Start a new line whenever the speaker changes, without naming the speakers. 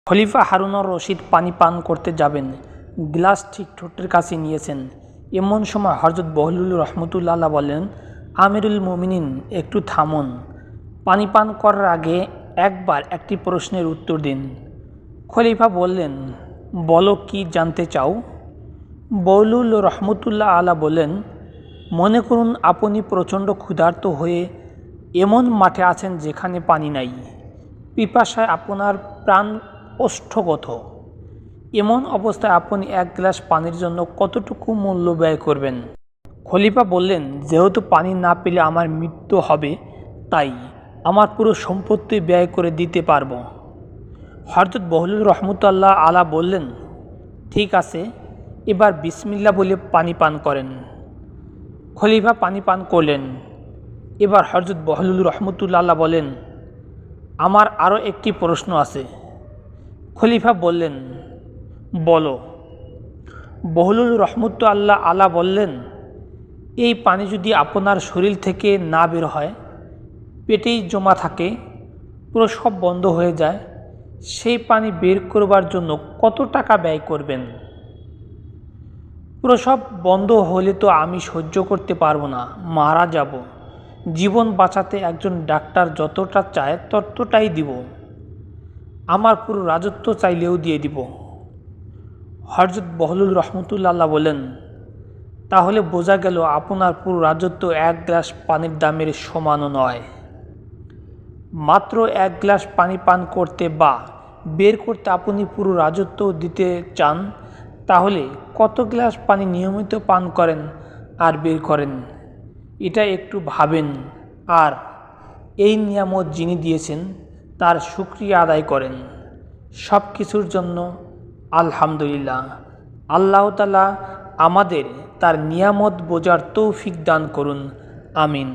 খলিফা হারুনুর রশিদ পানি পান করতে যাবেন, গ্লাস ঠিক ঠোঁটের কাছে নিয়েছেন। এমন সময় হযরত বহলুল রহমতুল্লাহ বললেন, আমিরুল মুমিনিন, একটু থামুন। পানি পান করার আগে একবার একটি প্রশ্নের উত্তর দিন। খলিফা বললেন, বলো, কি জানতে চাও? বহলুল রহমতুল্লাহ বললেন, মনে করুন আপনি প্রচণ্ড ক্ষুধার্ত হয়ে এমন মাঠে আছেন যেখানে পানি নাই। পিপাসায় আপনার প্রাণ ওষ্ঠগত। এমন অবস্থায় আপনি এক গ্লাস পানির জন্য কতটুকু মূল্য ব্যয় করবেন? খলিফা বললেন, যেহেতু পানি না পেলে আমার মৃত্যু হবে, তাই আমার পুরো সম্পত্তি ব্যয় করে দিতে পারব। হযরত বহলুল রহমতুল্লাহ বললেন, ঠিক আছে, এবার বিসমিল্লাহ বলে পানি পান করেন। খলিফা পানি পান করলেন। এবার হযরত বহলুল রহমতুল্লাহ বলেন, আমার আরও একটি প্রশ্ন আছে। খলিফা বললেন, বলো। বহলুল রহমতুল্লাহ বললেন, এই পানি যদি আপনার শরীর থেকে না বের হয়, পেটেই জমা থাকে, প্রস্রাব বন্ধ হয়ে যায়, সেই পানি বের করবার জন্য কত টাকা ব্যয় করবেন? প্রস্রাব বন্ধ হলে তো আমি সহ্য করতে পারবো না, মারা যাব। জীবন বাঁচাতে একজন ডাক্তার যতটা চায় ততটাই দিব। আমার পুরো রাজত্ব চাইলেও দিয়ে দিব। হযরত বহলুল রহমতুল্লাহ বলেন, তাহলে বোঝা গেল আপনার পুরো রাজত্ব এক গ্লাস পানির দামের সমানও নয়। মাত্র এক গ্লাস পানি পান করতে বা বের করতে আপনি পুরো রাজত্ব দিতে চান, তাহলে কত গ্লাস পানি নিয়মিত পান করেন আর বের করেন, এটা একটু ভাবেন। আর এই নিয়ামত যিনি দিয়েছেন তার শুকরিয়া আদায় করেন। সব কিছুর জন্য আলহামদুলিল্লাহ। আল্লাহ তাআলা আমাদের তার নিয়ামত বোঝার তৌফিক দান করুন। আমিন।